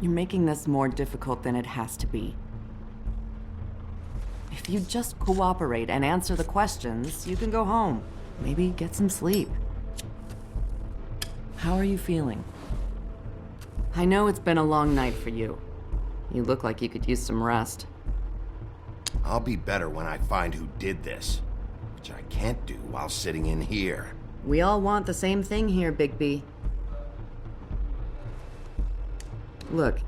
You're making this more difficult than it has to be. If you just cooperate and answer the questions, you can go home. Maybe get some sleep. How are you feeling? I know it's been a long night for you. You look like you could use some rest. I'll be better when I find who did this, which I can't do while sitting in here. We all want the same thing here, Bigby. Look,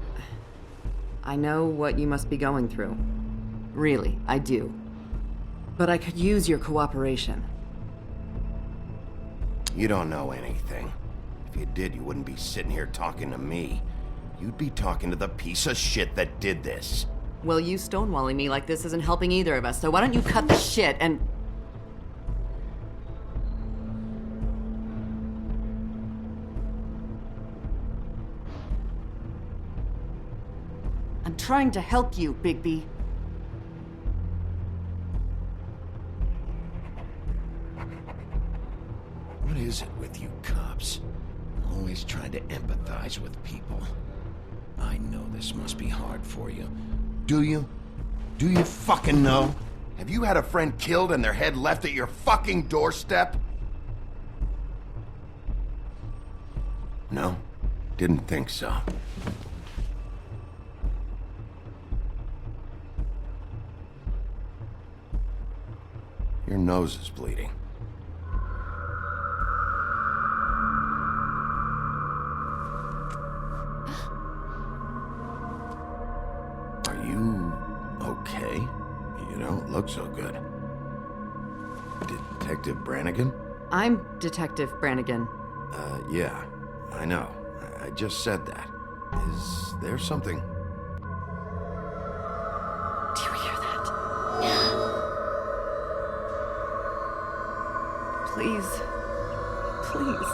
I know what you must be going through. Really, I do. But I could use your cooperation. You don't know anything. If you did, you wouldn't be sitting here talking to me. You'd be talking to the piece of shit that did this. Well, you stonewalling me like this isn't helping either of us, so why don't you cut the shit and... I'm trying to help you, Bigby. What is it with you cops? Always trying to empathize with people. I know this must be hard for you. Do you? Do you fucking know? Have you had a friend killed and their head left at your fucking doorstep? No? Didn't think so. Your nose is bleeding. Are you okay? You don't look so good. Detective Brannigan? I'm Detective Brannigan. Yeah, I know. I just said that. Is there something? Do you hear that? Please. Please.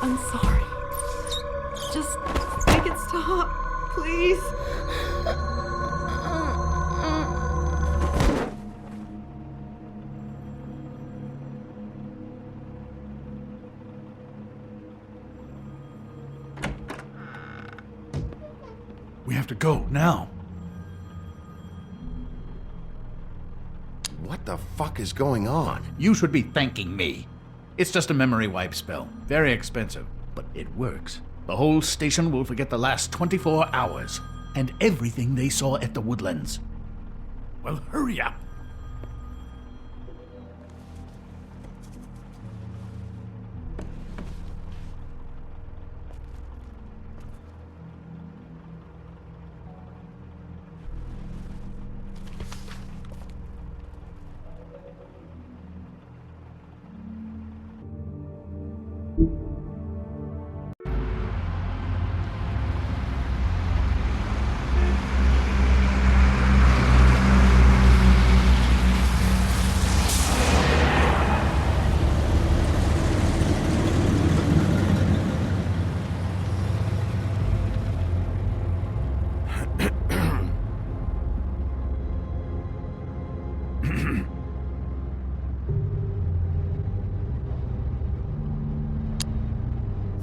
I'm sorry. Just make it stop, please. We have to go, now. What the fuck is going on? You should be thanking me. It's just a memory wipe spell. Very expensive, but it works. The whole station will forget the last 24 hours, and everything they saw at the Woodlands. Well, hurry up.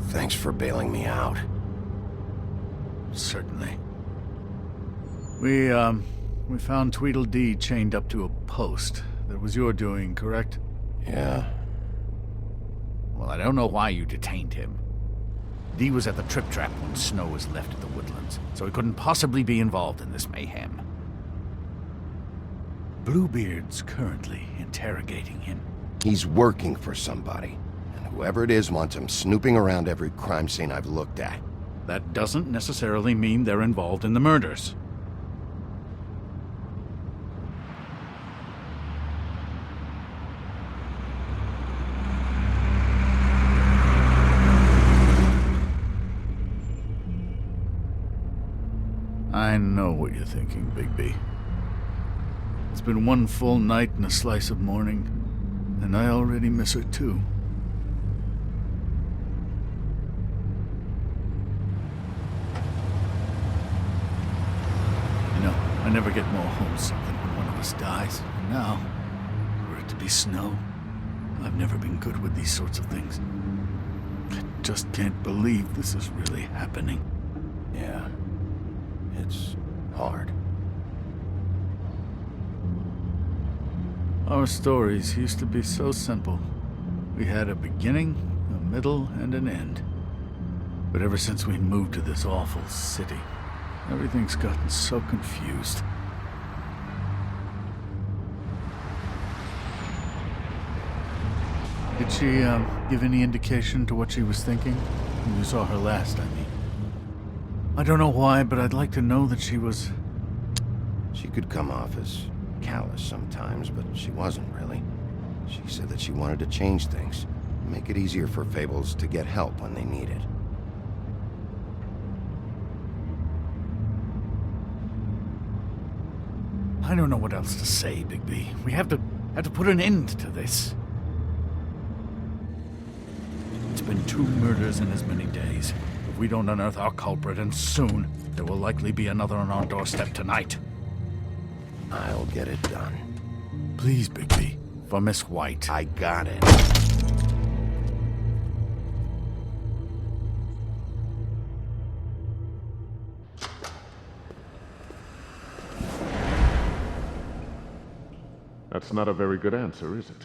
Thanks for bailing me out. Certainly. We found Tweedledee chained up to a post. That was your doing, correct? Yeah. Well, I don't know why you detained him. Dee was at the Trip Trap when Snow was left at the Woodlands, so he couldn't possibly be involved in this mayhem. Bluebeard's currently interrogating him. He's working for somebody, and whoever it is wants him snooping around every crime scene I've looked at. That doesn't necessarily mean they're involved in the murders. I know what you're thinking, Bigby. It's been one full night and a slice of morning, and I already miss her too. You know, I never get more homesick than when one of us dies. And now, for it to be Snow, I've never been good with these sorts of things. I just can't believe this is really happening. Yeah, it's hard. Our stories used to be so simple. We had a beginning, a middle, and an end. But ever since we moved to this awful city, everything's gotten so confused. Did she, give any indication to what she was thinking? When you saw her last, I mean. I don't know why, but I'd like to know that she was... She could come off as callous sometimes, but she wasn't really. She said that she wanted to change things, make it easier for Fables to get help when they need it. I don't know what else to say, Bigby. We have to put an end to this. It's been 2 murders in as many days. If we don't unearth our culprit, and soon, there will likely be another on our doorstep tonight. I'll get it done. Please, Bigby. For Miss White. I got it. That's not a very good answer, is it?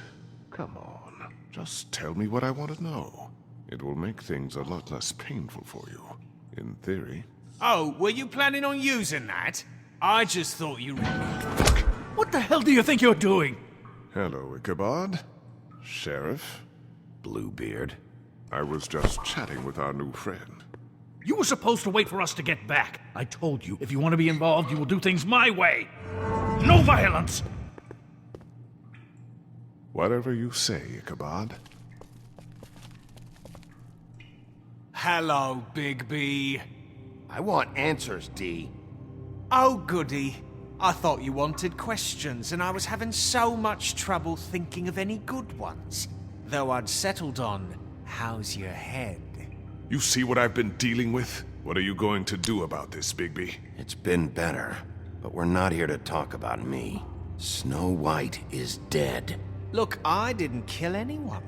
Come on, just tell me what I want to know. It will make things a lot less painful for you, in theory. Oh, were you planning on using that? I just thought you... What the hell do you think you're doing? Hello, Ichabod. Sheriff. Bluebeard. I was just chatting with our new friend. You were supposed to wait for us to get back. I told you, if you want to be involved, you will do things my way. No violence! Whatever you say, Ichabod. Hello, Bigby. I want answers, Dee. Oh, goody. I thought you wanted questions, and I was having so much trouble thinking of any good ones. Though I'd settled on, how's your head? You see what I've been dealing with? What are you going to do about this, Bigby? It's been better, but we're not here to talk about me. Snow White is dead. Look, I didn't kill anyone.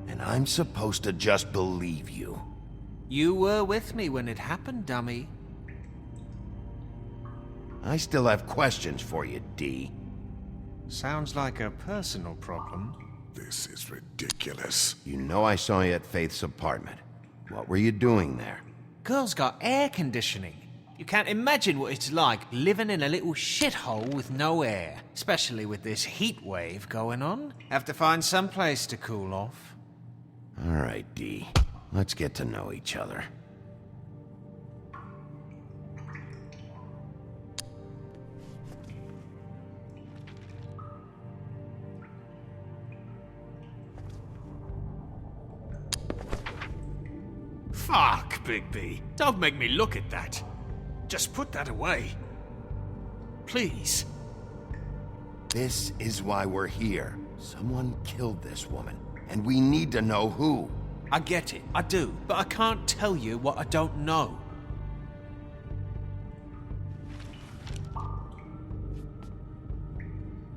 And I'm supposed to just believe you. You were with me when it happened, dummy. I still have questions for you, Dee. Sounds like a personal problem. This is ridiculous. You know I saw you at Faith's apartment. What were you doing there? Girl's got air conditioning. You can't imagine what it's like living in a little shithole with no air. Especially with this heat wave going on. Have to find some place to cool off. All right, Dee. Let's get to know each other. Fuck, Bigby. Don't make me look at that. Just put that away. Please. This is why we're here. Someone killed this woman, and we need to know who. I get it, I do, but I can't tell you what I don't know.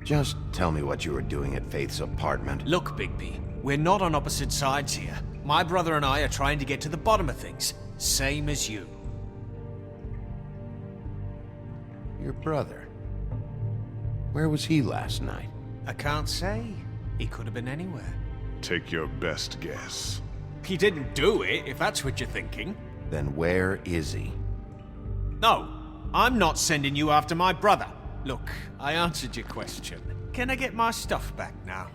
Just tell me what you were doing at Faith's apartment. Look, Bigby, we're not on opposite sides here. My brother and I are trying to get to the bottom of things, same as you. Your brother. Where was he last night? I can't say. He could have been anywhere. take your best guess. He didn't do it, if that's what you're thinking. Then where is he? No, I'm not sending you after my brother. Look, I answered your question. Can I get my stuff back now?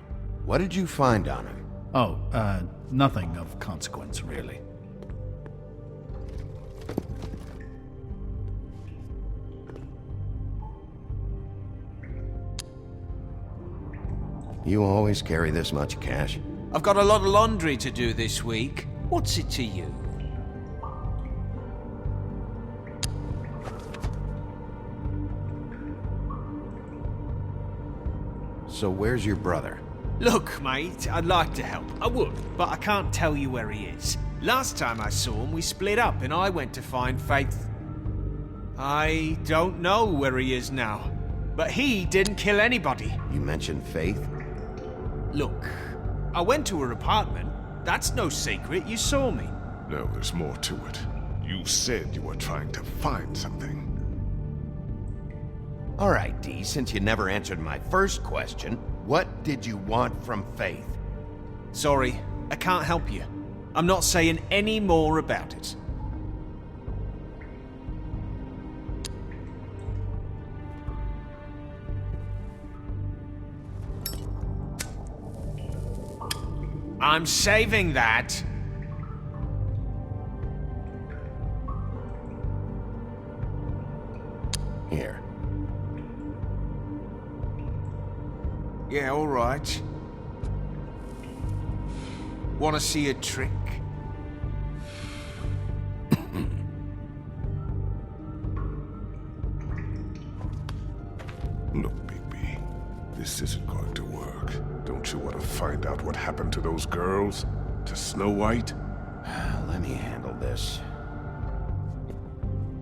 What did you find on him? Oh, nothing of consequence, really. You always carry this much cash? I've got a lot of laundry to do this week. What's it to you? So where's your brother? Look, mate, I'd like to help. I would, but I can't tell you where he is. Last time I saw him, we split up and I went to find Faith. I don't know where he is now, but he didn't kill anybody. You mentioned Faith? Look, I went to her apartment. That's no secret, you saw me. No, there's more to it. You said you were trying to find something. All right, Dee, since you never answered my first question, what did you want from Faith? Sorry, I can't help you. I'm not saying any more about it. I'm saving that. Here. Yeah, all right. Want to see a trick? Look, Bigby, this isn't going to work. Don't you want to find out what happened to those girls? To Snow White? Let me handle this.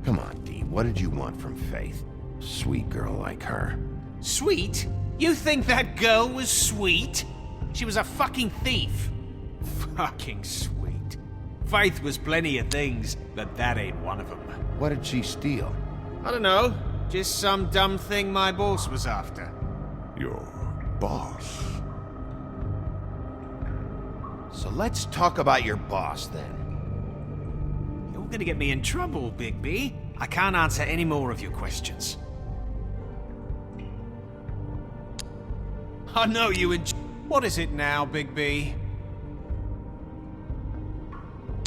Come on, Dee, what did you want from Faith? Sweet girl like her. Sweet? You think that girl was sweet? She was a fucking thief. Fucking sweet. Faith was plenty of things, but that ain't one of them. What did she steal? I don't know. Just some dumb thing my boss was after. Your boss? So let's talk about your boss, then. You're gonna get me in trouble, Bigby. I can't answer any more of your questions. I know you What is it now, Bigby?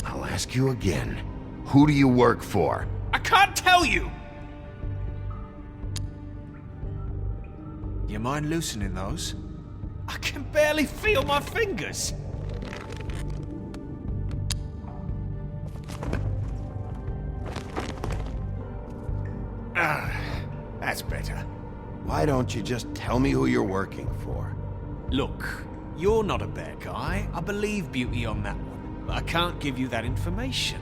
I'll ask you again. Who do you work for? I can't tell you! You mind loosening those? I can barely feel my fingers. That's better. Why don't you just tell me who you're working for? Look, you're not a bad guy. I believe Beauty on that one. But I can't give you that information.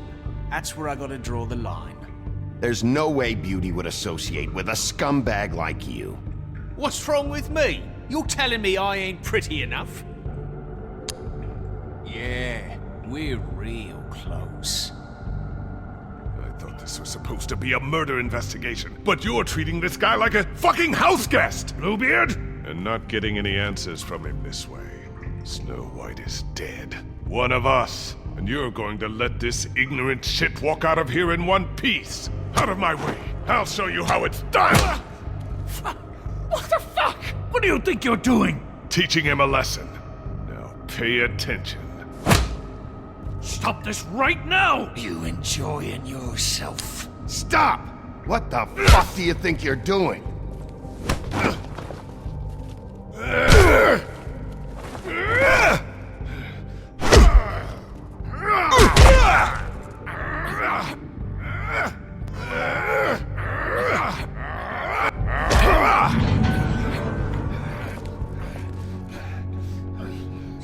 That's where I gotta draw the line. There's no way Beauty would associate with a scumbag like you. What's wrong with me? You're telling me I ain't pretty enough? Yeah, we're real close. I thought this was supposed to be a murder investigation, but you're treating this guy like a fucking house guest, Bluebeard! And not getting any answers from him this way. Snow White is dead. One of us. And you're going to let this ignorant shit walk out of here in one piece. Out of my way. I'll show you how it's done! What the fuck? What do you think you're doing? Teaching him a lesson. Now pay attention. Stop this right now! You enjoying yourself? Stop! What the fuck do you think you're doing?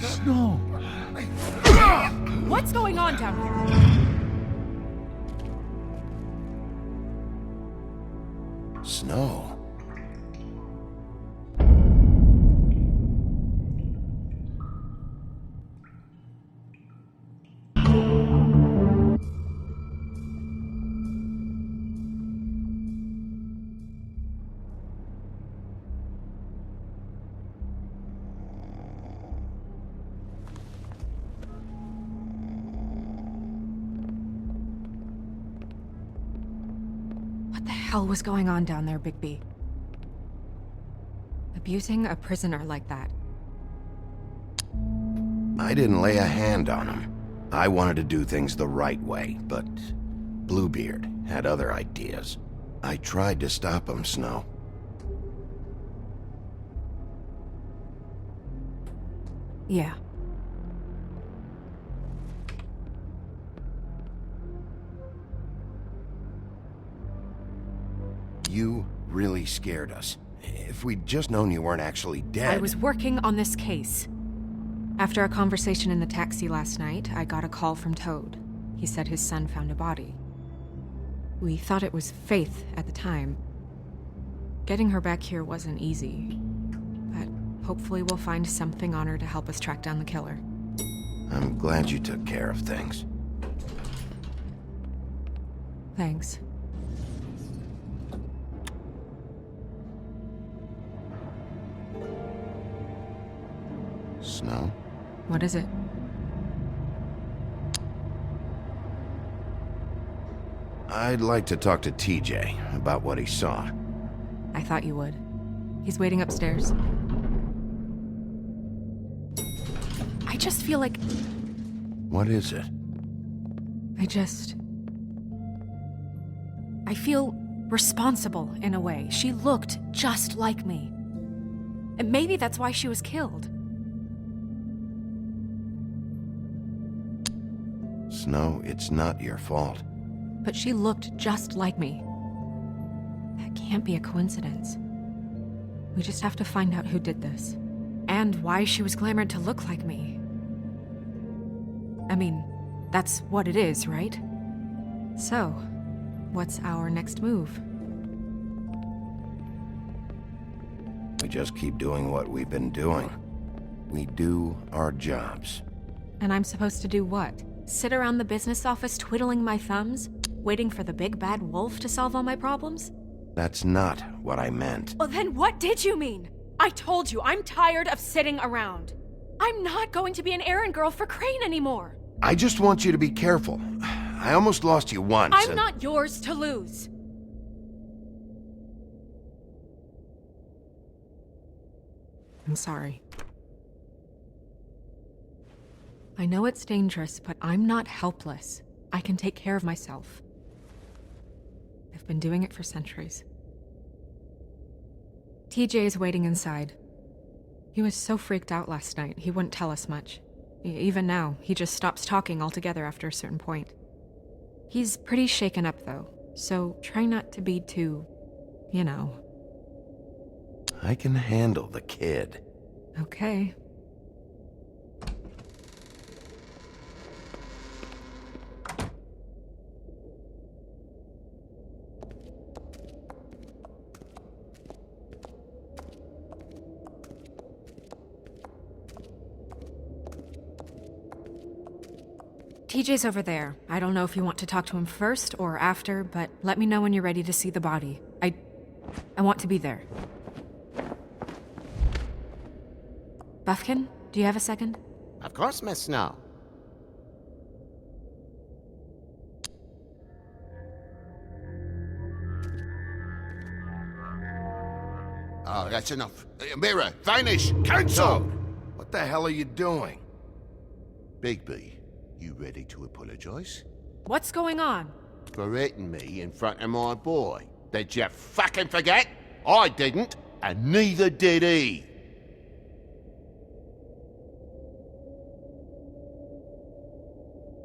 Snow! What's going on down here? Snow. hell was going on down there, Bigby? Abusing a prisoner like that. I didn't lay a hand on him. I wanted to do things the right way, but Bluebeard had other ideas. I tried to stop him, Snow. Yeah. You really scared us. If we'd just known you weren't actually dead... I was working on this case. After a conversation in the taxi last night, I got a call from Toad. He said his son found a body. We thought it was Faith at the time. Getting her back here wasn't easy, but hopefully we'll find something on her to help us track down the killer. I'm glad you took care of things. Thanks. Snow? What is it? I'd like to talk to TJ about what he saw. I thought you would. He's waiting upstairs. I just feel like... What is it? I feel responsible in a way. She looked just like me. And maybe that's why she was killed. Snow, it's not your fault. But she looked just like me. That can't be a coincidence. We just have to find out who did this. And why she was glamored to look like me. I mean, that's what it is, right? So, what's our next move? We just keep doing what we've been doing. We do our jobs. And I'm supposed to do what? Sit around the business office twiddling my thumbs? Waiting for the big bad wolf to solve all my problems? That's not what I meant. Well, then what did you mean? I told you, I'm tired of sitting around. I'm not going to be an errand girl for Crane anymore. I just want you to be careful. I almost lost you once. I'm not yours to lose. I'm sorry. I know it's dangerous, but I'm not helpless. I can take care of myself. I've been doing it for centuries. TJ is waiting inside. He was so freaked out last night, he wouldn't tell us much. Even now, he just stops talking altogether after a certain point. He's pretty shaken up, though, so try not to be too, you know. I can handle the kid. Okay. TJ's over there. I don't know if you want to talk to him first or after, but let me know when you're ready to see the body. I want to be there. Buffkin, do you have a second? Of course, Miss Snow. Oh, that's enough. Mirror, vanish, cancel! What the hell are you doing? Bigby, you ready to apologize? What's going on? For hitting me in front of my boy. Did you fucking forget? I didn't, and neither did he.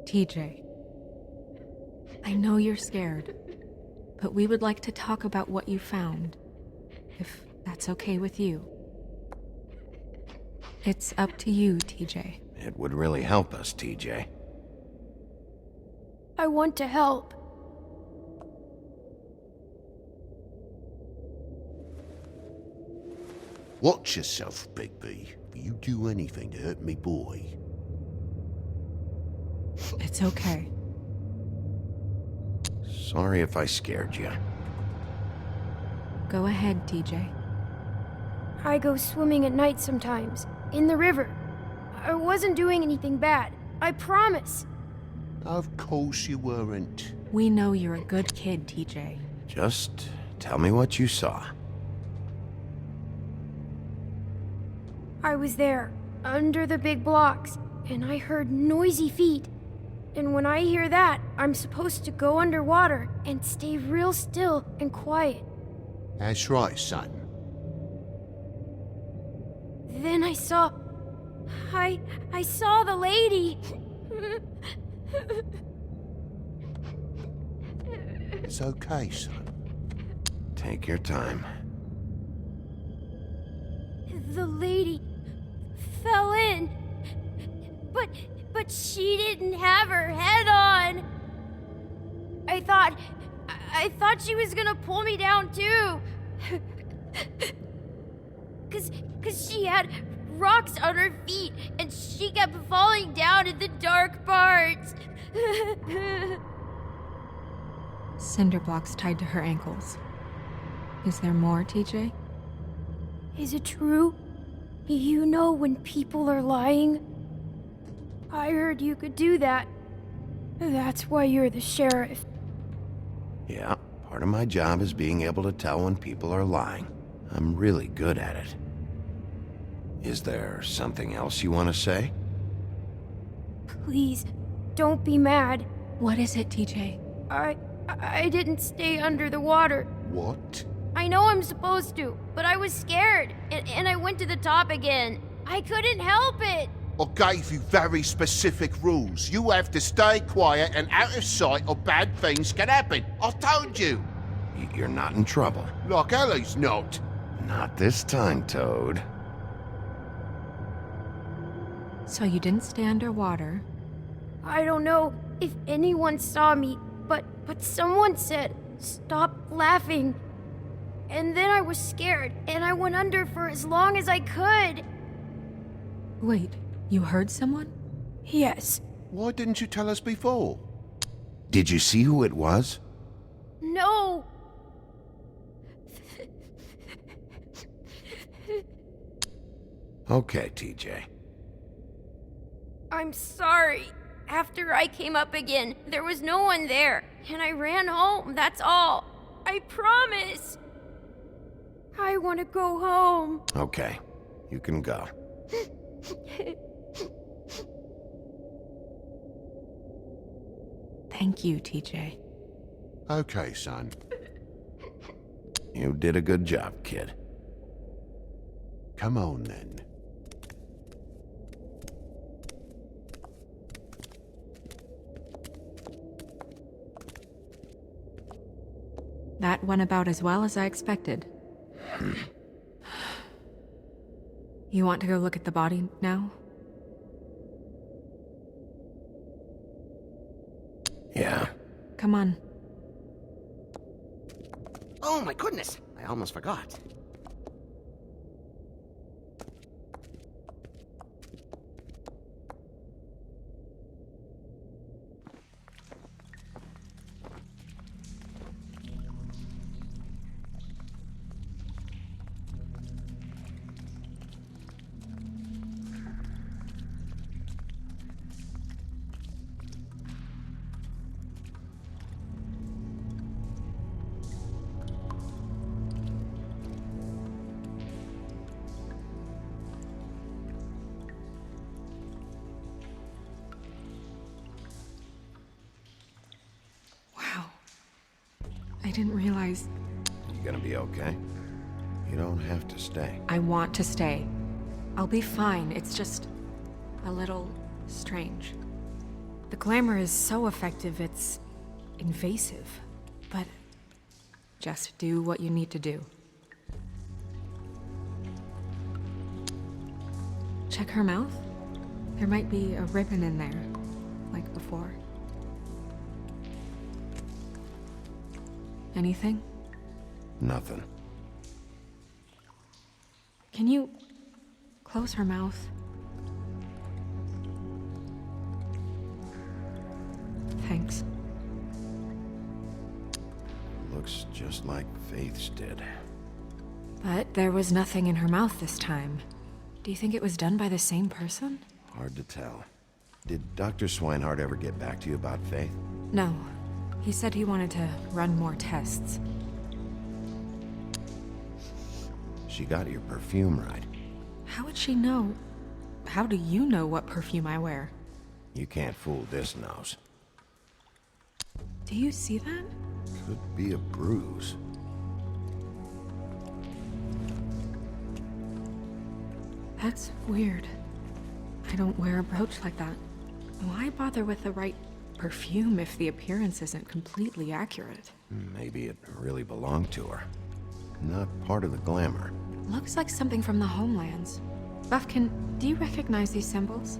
TJ, I know you're scared, but we would like to talk about what you found, if that's okay with you. It's up to you, TJ. It would really help us, TJ. I want to help. Watch yourself, Bigby. If you do anything to hurt me boy. It's okay. Sorry if I scared you. Go ahead, TJ. I go swimming at night sometimes, in the river. I wasn't doing anything bad. I promise. Of course you weren't. We know you're a good kid, TJ. Just Tell me what you saw. I was there, under the big blocks, and I heard noisy feet. And when I hear that, I'm supposed to go underwater and stay real still and quiet. That's right, son. Then I saw the lady. It's okay, son. Take your time. The lady fell in. But she didn't have her head on. I thought she was gonna pull me down too. Cause she had rocks on her feet and she kept falling down in the dark parts. Cinder blocks tied to her ankles. Is there more, TJ? Is it true? You know when people are lying? I heard you could do that. That's why you're the sheriff. Yeah, part of my job is being able to tell when people are lying. I'm really good at it. Is there something else you want to say? Please, don't be mad. What is it, TJ? I didn't stay under the water. What? I know I'm supposed to, but I was scared, and I went to the top again. I couldn't help it. I gave you very specific rules. You have to stay quiet and out of sight or bad things can happen. I told you. You're not in trouble. Like Ellie's not. Not this time, Toad. So you didn't stay underwater. I don't know if anyone saw me, but someone said, "Stop laughing." And then I was scared, and I went under for as long as I could. Wait, you heard someone? Yes. Why didn't you tell us before? Did you see who it was? No. Okay, TJ. I'm sorry. After I came up again, there was no one there, and I ran home, that's all. I promise. I want to go home. Okay, you can go. Thank you, TJ. Okay, son. You did a good job, kid. Come on, then. That went about as well as I expected. You want to go look at the body now? Yeah. Come on. Oh my goodness, I almost forgot. Wow. I didn't realize. You gonna be okay? You don't have to stay. I want to stay. I'll be fine. It's just a little strange. The glamour is so effective, it's invasive. But just do what you need to do. Check her mouth. There might be a ribbon in there, like before. Anything? Nothing. Can you close her mouth? Thanks. Looks just like Faith's did. But there was nothing in her mouth this time. Do you think it was done by the same person? Hard to tell. Did Dr. Swinehart ever get back to you about Faith? No. He said he wanted to run more tests. she got your perfume right. How would she know? How do you know what perfume I wear? You can't fool this nose. Do you see that? Could be a bruise. That's weird. I don't wear a brooch like that. Why bother with the right perfume if the appearance isn't completely accurate? Maybe it really belonged to her. Not part of the glamour. Looks like something from the homelands. Buffkin, do you recognize these symbols?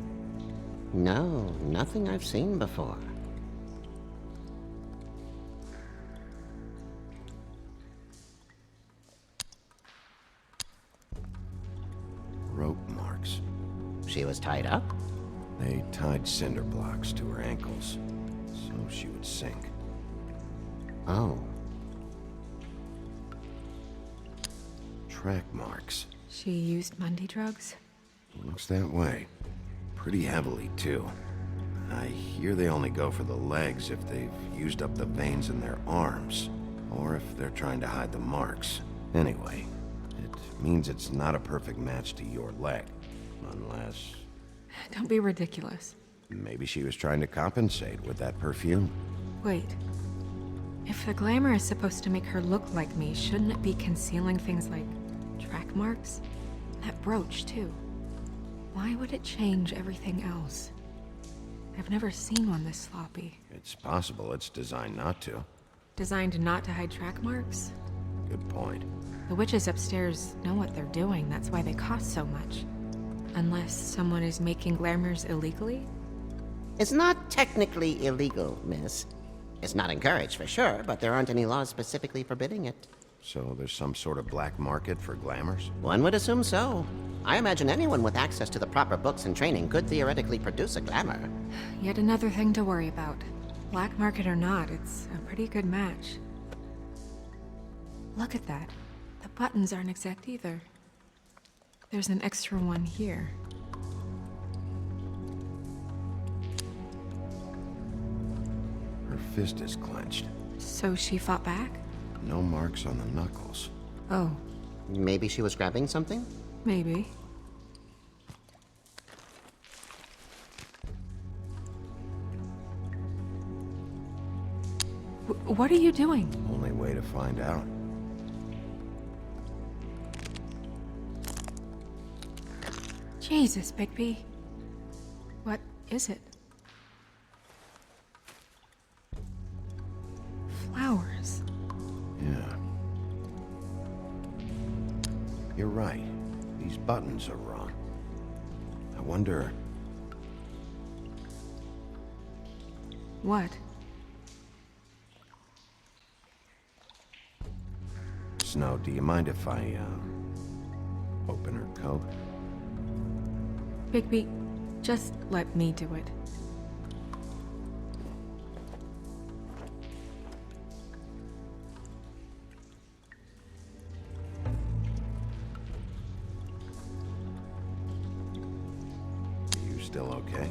No, nothing I've seen before. Rope marks. She was tied up? They tied cinder blocks to her ankles, so she would sink. Oh. Track marks. She used Mundy drugs? Looks that way. Pretty heavily, too. I hear they only go for the legs if they've used up the veins in their arms, or if they're trying to hide the marks. Anyway, it means it's not a perfect match to your leg, unless... Don't be ridiculous. Maybe she was trying to compensate with that perfume. Wait. If the glamour is supposed to make her look like me, shouldn't it be concealing things like track marks? That brooch, too. Why would it change everything else? I've never seen one this sloppy. It's possible it's designed not to. Designed not to hide track marks? Good point. The witches upstairs know what they're doing, that's why they cost so much. Unless someone is making glamours illegally? It's not technically illegal, miss. It's not encouraged for sure, but there aren't any laws specifically forbidding it. So there's some sort of black market for glamours? One would assume so. I imagine anyone with access to the proper books and training could theoretically produce a glamour. Yet another thing to worry about. Black market or not, it's a pretty good match. Look at that. The buttons aren't exact either. There's an extra one here. Her fist is clenched. So she fought back? No marks on the knuckles. Oh, Maybe she was grabbing something? maybe. What are you doing? Only way to find out. Jesus, Bigby. What is it? Flowers. Yeah. You're right. These buttons are wrong. I wonder... What? Snow, do you mind if I, open her coat? Bigby, just let me do it. Are you still okay?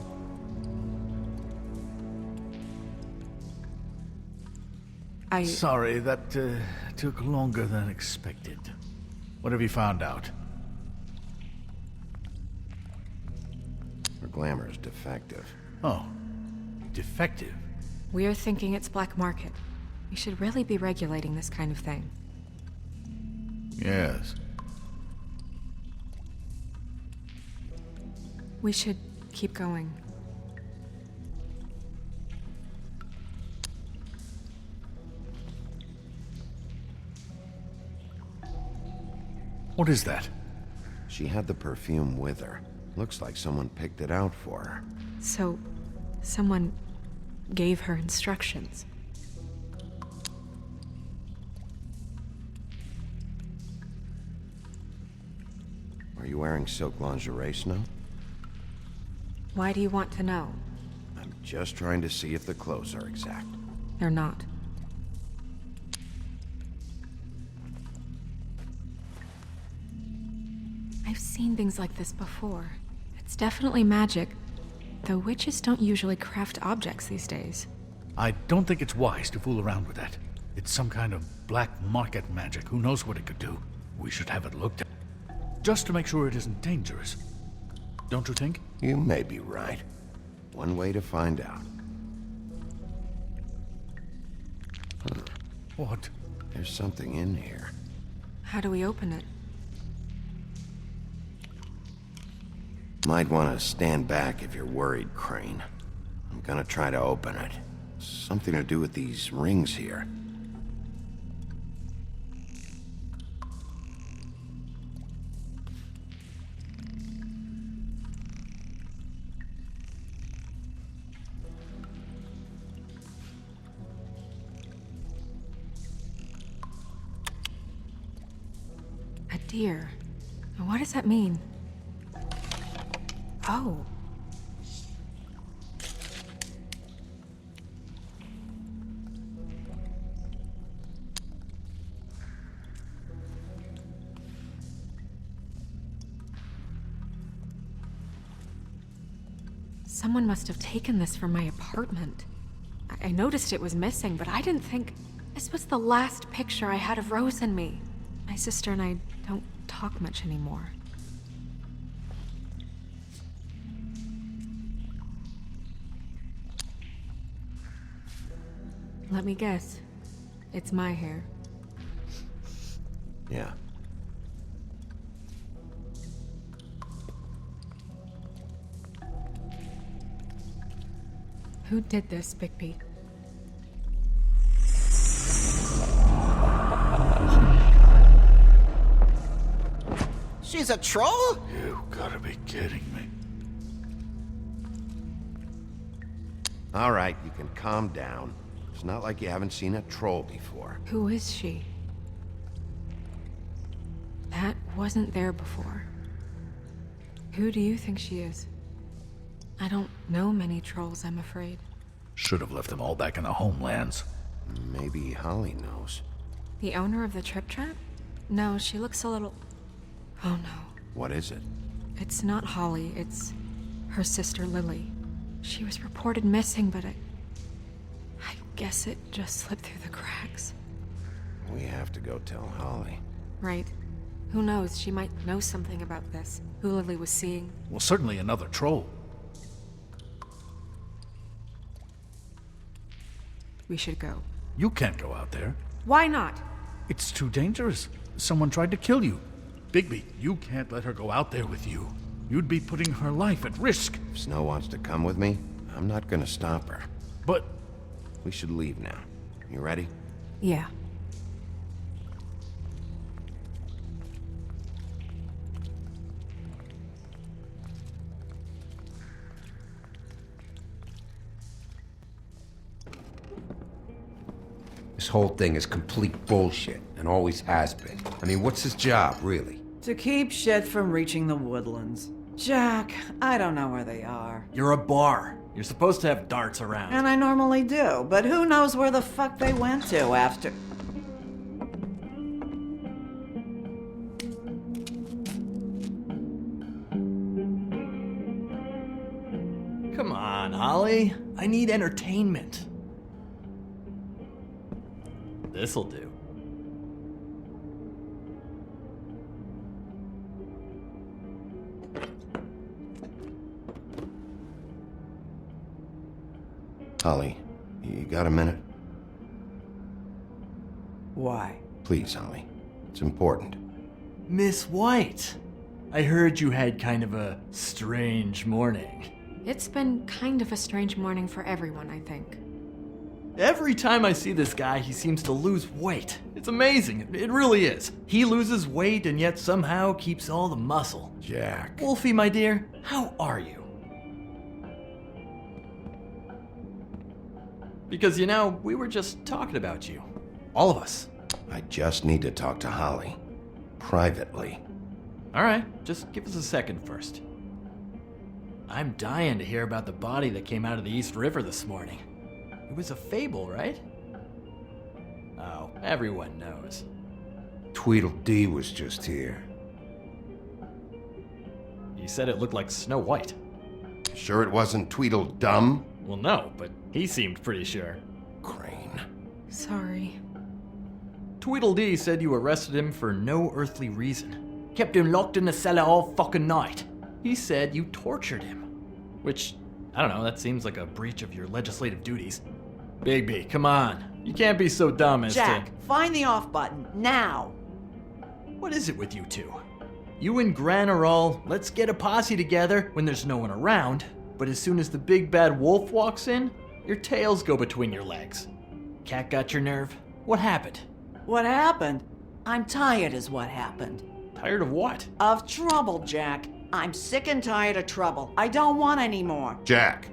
Sorry, that took longer than expected. What have you found out? Her glamour is defective. Oh, defective. We're thinking it's black market. We should really be regulating this kind of thing. Yes. We should keep going. What is that? She had the perfume with her. Looks like someone picked it out for her. So, someone gave her instructions. Are you wearing silk lingerie, Snow? Why do you want to know? I'm just trying to see if the clothes are exact. They're not. I've seen things like this before. It's definitely magic, though witches don't usually craft objects these days. I don't think it's wise to fool around with that. It's some kind of black market magic. Who knows what it could do? We should have it looked at. just to make sure it isn't dangerous. Don't you think? You may be right. One way to find out. What? There's something in here. How do we open it? Might want to stand back if you're worried, Crane. I'm gonna try to open it. Something to do with these rings here. A deer. What does that mean? Oh. Someone must have taken this from my apartment. I noticed it was missing, but I didn't think this was the last picture I had of Rose and me. My sister and I don't talk much anymore. Let me guess. It's my hair. Yeah. Who did this, Bigby? She's a troll? You gotta be kidding me. All right, you can calm down. It's not like you haven't seen a troll before. Who is she? That wasn't there before. Who do you think she is? I don't know many trolls, I'm afraid. Should have left them all back in the homelands. Maybe Holly knows. The owner of the Trip Trap? No, she looks a little... Oh no. What is it? It's not Holly, it's her sister Lily. She was reported missing, but I guess it just slipped through the cracks. We have to go tell Holly. Right. Who knows, she might know something about this. Who Lily was seeing. Well, certainly another troll. We should go. You can't go out there. Why not? It's too dangerous. Someone tried to kill you. Bigby, you can't let her go out there with you. You'd be putting her life at risk. If Snow wants to come with me, I'm not gonna stop her. But We should leave now. You ready? Yeah. This whole thing is complete bullshit, and always has been. I mean, what's his job, really? To keep shit from reaching the woodlands. Jack, I don't know where they are. You're a bar. You're supposed to have darts around. And I normally do, but who knows where the fuck they went to after... Come on, Holly. I need entertainment. This'll do. Holly, you got a minute? Why? Please, Holly. It's important. Miss White, I heard you had kind of a strange morning. It's been kind of a strange morning for everyone, I think. Every time I see this guy, he seems to lose weight. It's amazing. It really is. He loses weight and yet somehow keeps all the muscle. Jack. Wolfie, my dear, how are you? Because, you know, we were just talking about you. All of us. I just need to talk to Holly. Privately. All right, just give us a second first. I'm dying to hear about the body that came out of the East River this morning. It was a fable, right? Oh, everyone knows. Tweedledee was just here. He said it looked like Snow White. Sure it wasn't Tweedledum? Well, no, but he seemed pretty sure. Crane. Sorry. Tweedledee said you arrested him for no earthly reason. Kept him locked in the cellar all fucking night. He said you tortured him. Which, I don't know, that seems like a breach of your legislative duties. Bigby, come on. You can't be so dumb as Jack, find the off button, now! What is it with you two? You and Gran are all, let's get a posse together when there's no one around, but as soon as the big bad wolf walks in, your tails go between your legs. Cat got your nerve? What happened? What happened? I'm tired is what happened. Tired of what? Of trouble, Jack. I'm sick and tired of trouble. I don't want any more. Jack.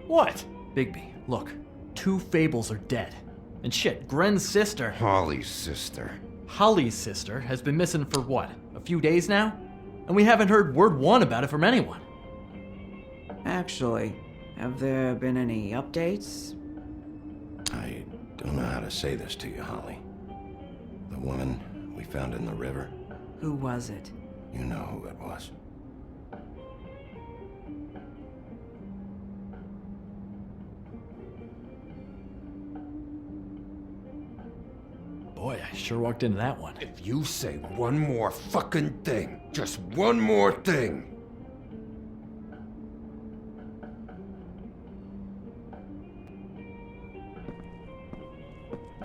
What? Bigby, look. 2 fables are dead. And shit, Gren's sister, Holly's sister. Holly's sister, has been missing for what? A few days now? And we haven't heard word one about it from anyone. Actually, have there been any updates? I don't know how to say this to you, Holly. The woman we found in the river, Who was it? you know who it was. Boy, I sure walked into that one. If you say one more fucking thing, just one more thing.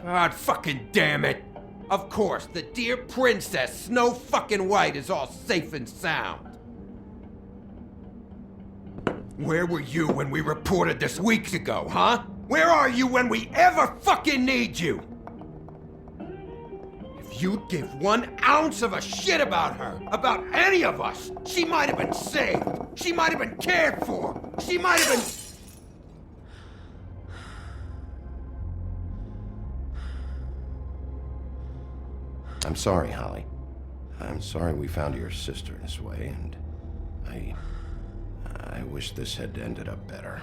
God fucking damn it! Of course, the dear princess, Snow fucking White, is all safe and sound. Where were you when we reported this weeks ago, huh? Where are you when we ever fucking need you? If you'd give 1 ounce of a shit about her, about any of us, she might have been saved. She might have been cared for. She might have been... I'm sorry, Holly. I'm sorry we found your sister this way, and I wish this had ended up better.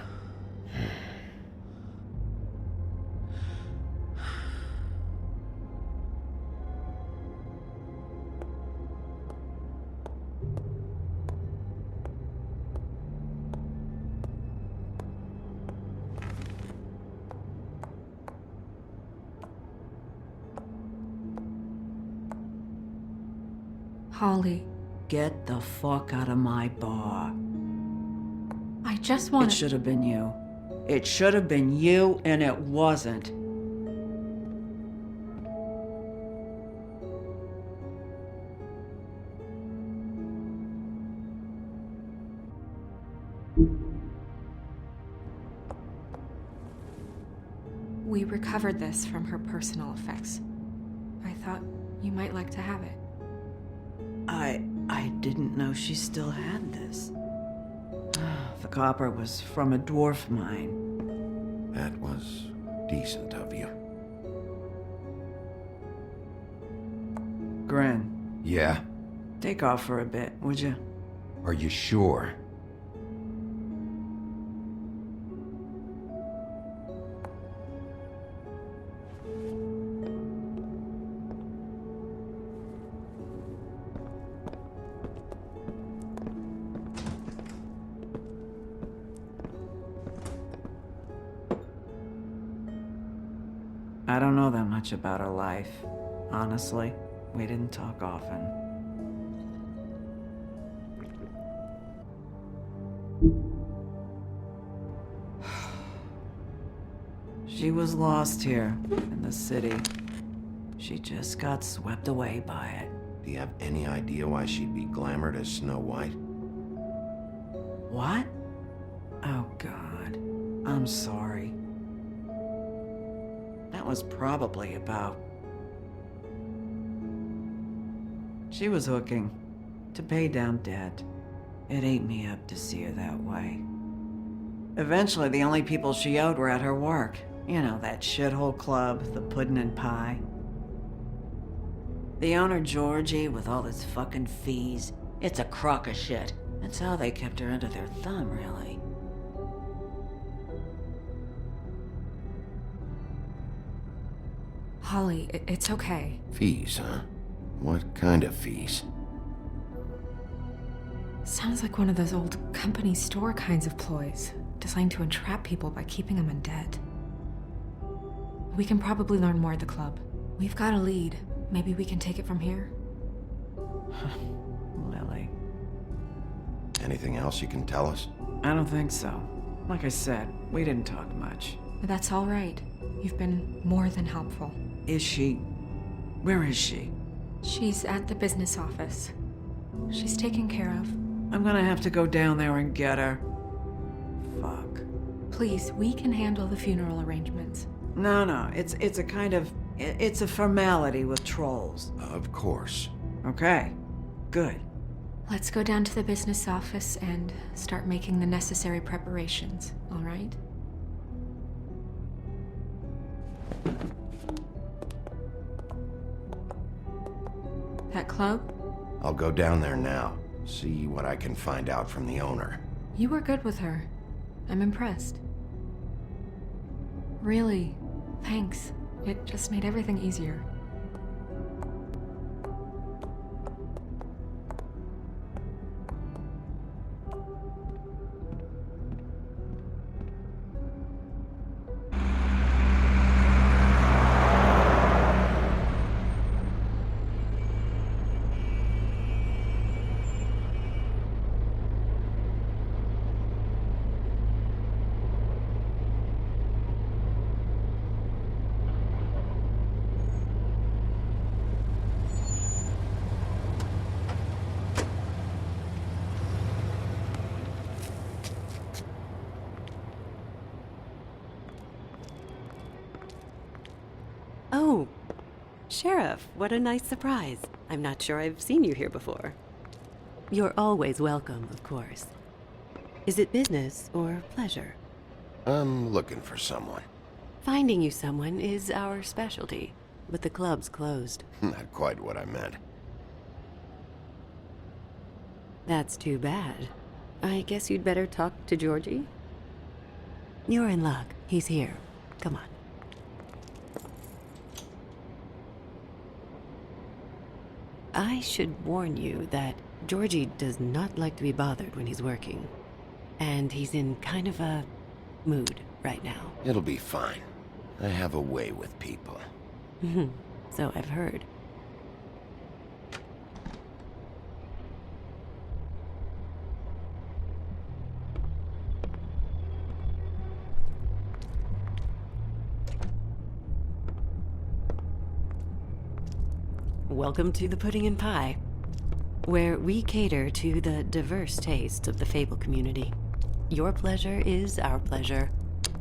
Holly, Get the fuck out of my bar. I just It want should have been you. It should have been you, and it wasn't. We recovered this from her personal effects. I thought you might like to have it. I didn't know she still had this. The copper was from a dwarf mine. That was decent of you. Gren, Yeah? take off for a bit, would you? Are you sure? I don't know that much about her life. Honestly, we didn't talk often. She was lost here in the city. She just got swept away by it. Do you have any idea why she'd be glamored as Snow White? What? Oh, God. I'm sorry. That was probably about... She was hooking to pay down debt. It ate me up to see her that way. Eventually, the only people she owed were at her work. You know, that shithole club, the Puddin' and Pie. The owner, Georgie, with all his fucking fees. It's a crock of shit. That's how they kept her under their thumb, really. Holly, it's okay. Fees, huh? What kind of fees? Sounds like one of those old company store kinds of ploys, designed to entrap people by keeping them in debt. We can probably learn more at the club. We've got a lead. Maybe we can take it from here? Anything else you can tell us? I don't think so. Like I said, we didn't talk much. That's all right. You've been more than helpful. Is she... Where is she? She's at the business office. She's taken care of. I'm gonna have to go down there and get her. Fuck. Please, we can handle the funeral arrangements. No, it's a kind of... It's a formality with trolls. Of course. Okay, good. Let's go down to the business office and start making the necessary preparations, all right? That club? I'll go down there now. See what I can find out from the owner. You were good with her. I'm impressed. Really, thanks. It just made everything easier. Oh, Sheriff, what a nice surprise. I'm not sure I've seen you here before. You're always welcome, of course. Is it business or pleasure? I'm looking for someone. Finding you someone is our specialty, but the club's closed. Not quite what I meant. That's too bad. I guess you'd better talk to Georgie. You're in luck. He's here. Come on. I should warn you that Georgie does not like to be bothered when he's working. And he's in kind of a mood right now. It'll be fine. I have a way with people. So I've heard. Welcome to the Pudding and Pie, where we cater to the diverse tastes of the Fable community. Your pleasure is our pleasure.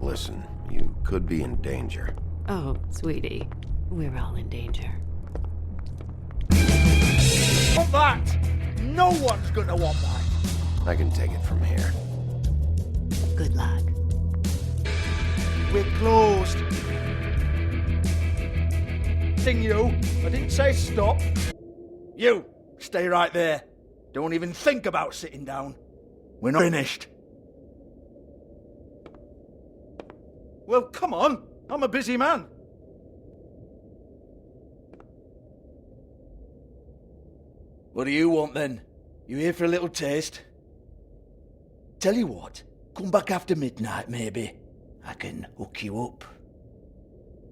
Listen, you could be in danger. Oh, sweetie, we're all in danger. Want that! No one's gonna want that! I can take it from here. Good luck. We're closed. Thing you, I didn't say stop. You, stay right there. Don't even think about sitting down. We're not finished. Well, come on. I'm a busy man. What do you want then? You here for a little taste? Tell you what, come back after midnight maybe. I can hook you up.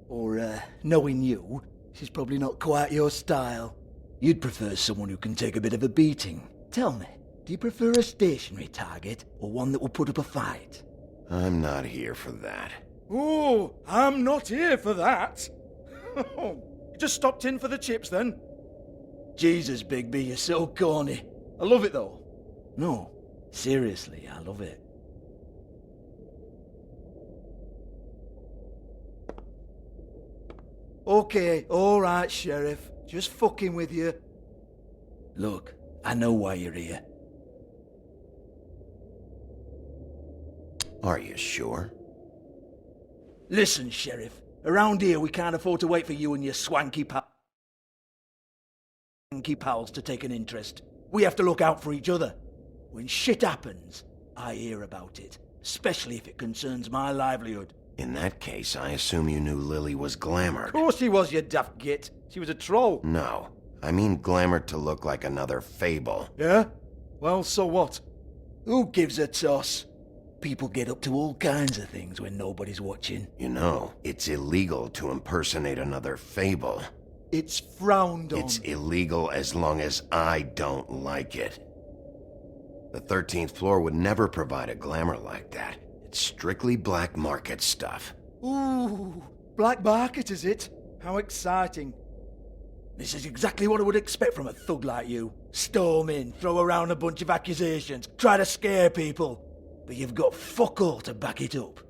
Or, knowing you, she's probably not quite your style. You'd prefer someone who can take a bit of a beating. Tell me, do you prefer a stationary target or one that will put up a fight? I'm not here for that. Oh, I'm not here for that. You just stopped in for the chips then? Jesus, Bigby, you're so corny. I love it though. No, seriously, I love it. Okay, alright, Sheriff. Just fucking with you. Look, I know why you're here. Are you sure? Listen, Sheriff. Around here, we can't afford to wait for you and your swanky pals to take an interest. We have to look out for each other. When shit happens, I hear about it. Especially if it concerns my livelihood. In that case, I assume you knew Lily was glamored. Of course she was, you daft git. She was a troll. No. I mean glamored to look like another Fable. Yeah? Well, so what? Who gives a toss? People get up to all kinds of things when nobody's watching. You know, it's illegal to impersonate another Fable. It's frowned on. It's illegal as long as I don't like it. The 13th floor would never provide a glamour like that. It's strictly black market stuff. Ooh, black market is it? How exciting. This is exactly what I would expect from a thug like you. Storm in, throw around a bunch of accusations, try to scare people. But you've got fuck all to back it up.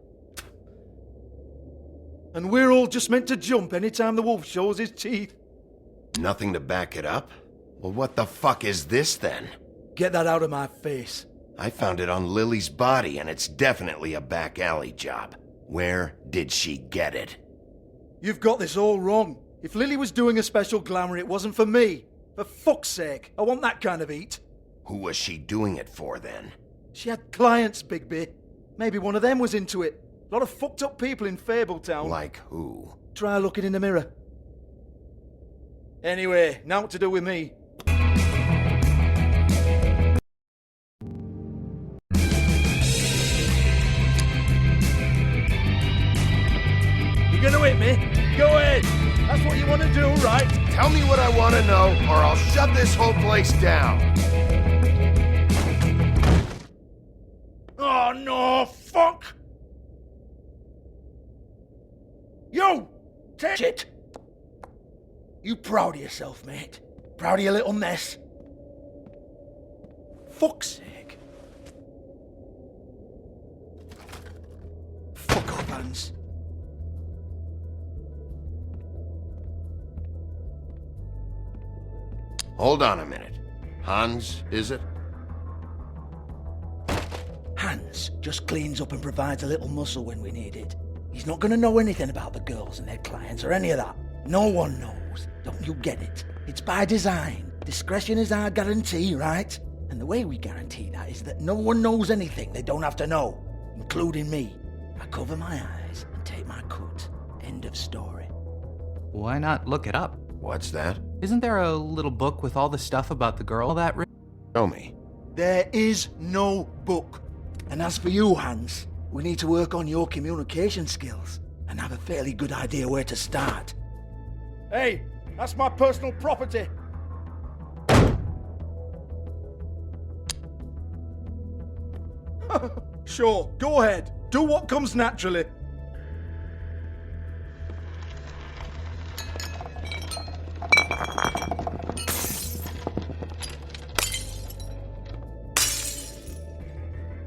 And we're all just meant to jump anytime the wolf shows his teeth. Nothing to back it up? Well, what the fuck is this then? Get that out of my face. I found it on Lily's body, and it's definitely a back alley job. Where did she get it? You've got this all wrong. If Lily was doing a special glamour, it wasn't for me. For fuck's sake, I want that kind of eat. Who was she doing it for, then? She had clients, Bigby. Maybe one of them was into it. A lot of fucked up people in Fabletown. Like who? Try looking in the mirror. Anyway, now what to do with me? You're gonna hit me? Go ahead. That's what you want to do, right? Tell me what I want to know, or I'll shut this whole place down. Oh no, fuck! You! Take it! You proud of yourself, mate? Proud of your little mess? Fuck's sake. Fuck off, Hans. Hold on a minute. Hans, is it? Hans just cleans up and provides a little muscle when we need it. He's not gonna know anything about the girls and their clients or any of that. No one knows. Don't you get it? It's by design. Discretion is our guarantee, right? And the way we guarantee that is that no one knows anything they don't have to know, including me. I cover my eyes and take my cut. End of story. Why not look it up? What's that? Isn't there a little book with all the stuff about the girl that... Show me. There is no book. And as for you, Hans, we need to work on your communication skills and have a fairly good idea where to start. Hey, that's my personal property. Sure, go ahead. Do what comes naturally.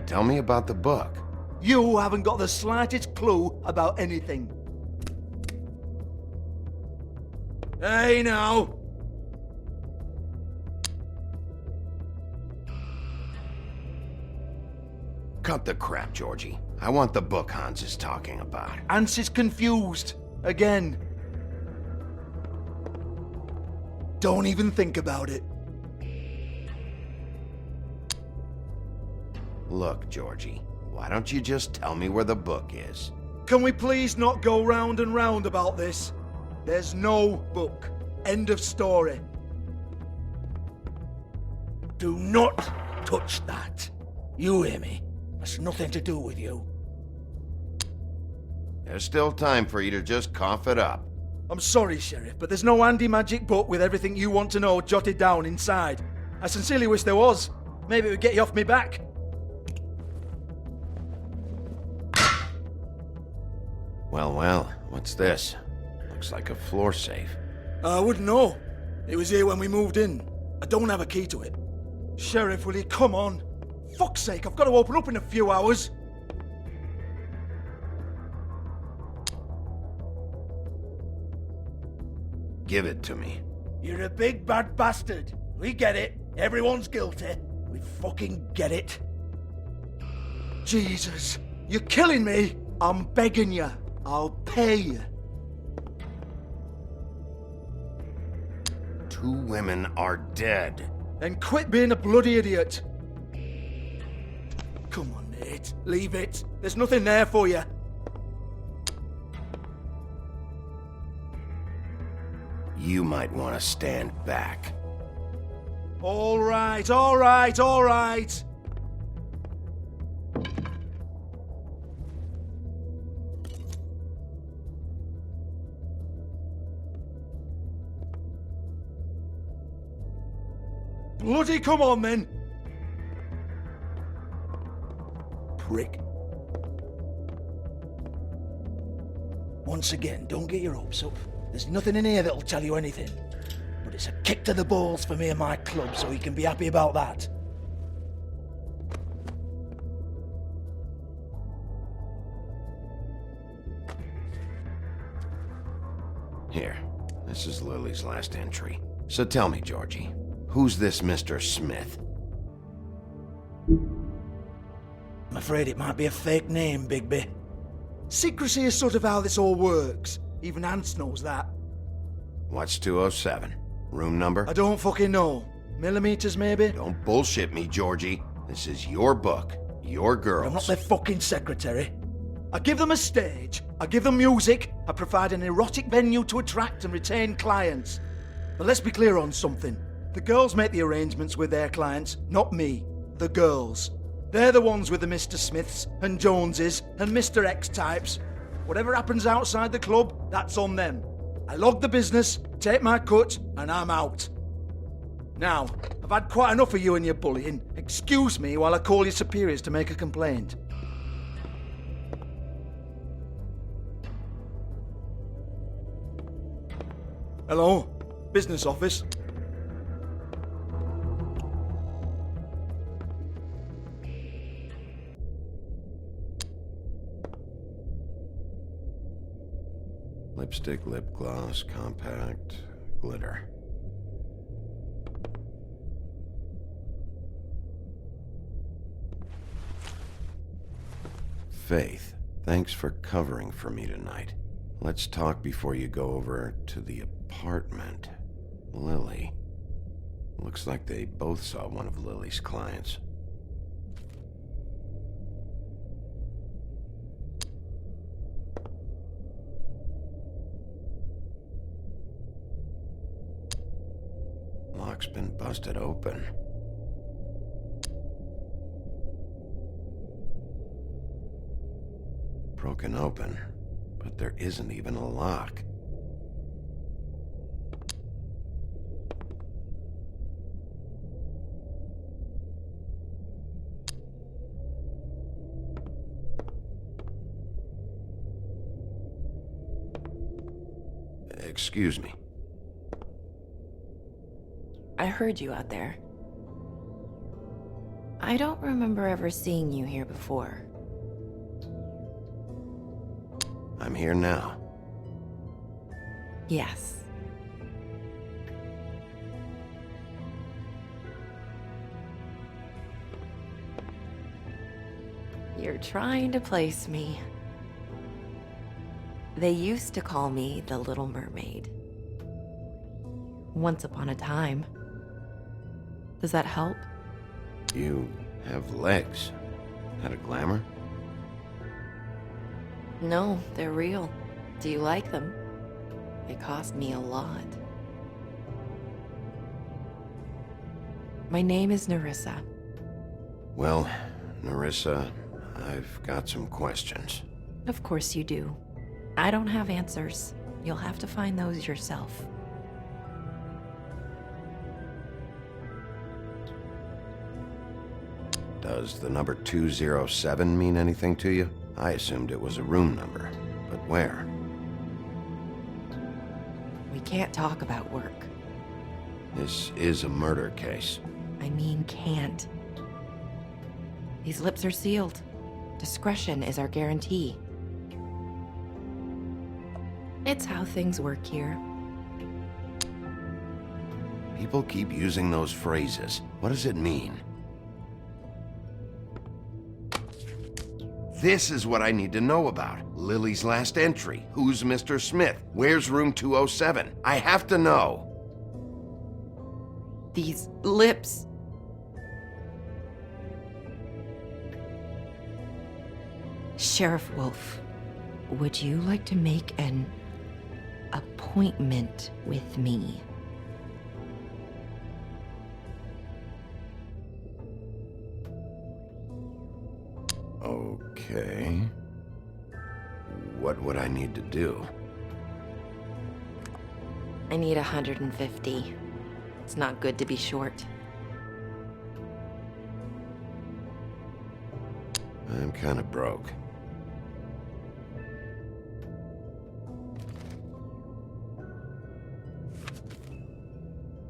Tell me about the book. You haven't got the slightest clue about anything. Hey, now. Cut the crap, Georgie. I want the book Hans is talking about. Hans is confused. Again. Don't even think about it. Look, Georgie, why don't you just tell me where the book is? Can we please not go round and round about this? There's no book. End of story. Do not touch that. You hear me? That's nothing to do with you. There's still time for you to just cough it up. I'm sorry, Sheriff, but there's no handy magic book with everything you want to know jotted down inside. I sincerely wish there was. Maybe it would get you off me back. Well, what's this? Looks like a floor safe. I wouldn't know. It was here when we moved in. I don't have a key to it. Sheriff, will you come on? Fuck's sake, I've got to open up in a few hours. Give it to me. You're a big bad bastard. We get it. Everyone's guilty. We fucking get it. Jesus, you're killing me. I'm begging you. I'll pay you. 2 women are dead. Then quit being a bloody idiot. Come on, Nate. Leave it. There's nothing there for you. You might want to stand back. All right, all right, all right. Bloody come on, then. prick. Once again, don't get your hopes up. There's nothing in here that'll tell you anything. But it's a kick to the balls for me and my club, so you can be happy about that. Here, this is Lily's last entry. So tell me, Georgie, who's this Mr. Smith? I'm afraid it might be a fake name, Bigby. Secrecy is sort of how this all works. Even Ants knows that. What's 207? Room number? I don't fucking know. Millimeters, maybe? Don't bullshit me, Georgie. This is your book. Your girls. I'm not their fucking secretary. I give them a stage. I give them music. I provide an erotic venue to attract and retain clients. But let's be clear on something. The girls make the arrangements with their clients, not me. The girls. They're the ones with the Mr. Smiths and Joneses and Mr. X types. Whatever happens outside the club, that's on them. I log the business, take my cut, and I'm out. Now, I've had quite enough of you and your bullying. Excuse me while I call your superiors to make a complaint. Hello? Business office? Lipstick, lip gloss, compact, glitter. Faith, thanks for covering for me tonight. Let's talk before you go over to the apartment. Lily. Looks like they both saw one of Lily's clients. Lock's been busted open. Broken open, but there isn't even a lock. Excuse me. I heard you out there. I don't remember ever seeing you here before. I'm here now. Yes. You're trying to place me. They used to call me the Little Mermaid. Once upon a time. Does that help? You have legs. Had a glamour? No, they're real. Do you like them? They cost me a lot. My name is Nerissa. Well, Nerissa, I've got some questions. Of course you do. I don't have answers. You'll have to find those yourself. Does the number 207 mean anything to you? I assumed it was a room number, but where? We can't talk about work. This is a murder case. I mean can't. These lips are sealed. Discretion is our guarantee. It's how things work here. People keep using those phrases. What does it mean? This is what I need to know about. Lily's last entry. Who's Mr. Smith? Where's room 207? I have to know. These lips. Sheriff Wolf, would you like to make an appointment with me? Okay. What would I need to do? I need 150. It's not good to be short. I'm kinda broke.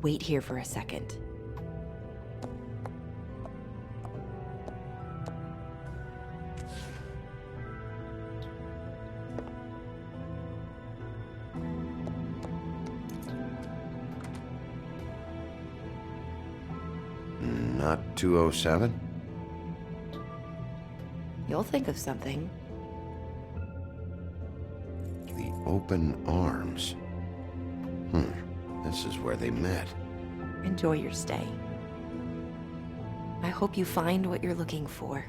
Wait here for a second. Not 207? You'll think of something. The open arms. This is where they met. Enjoy your stay. I hope you find what you're looking for.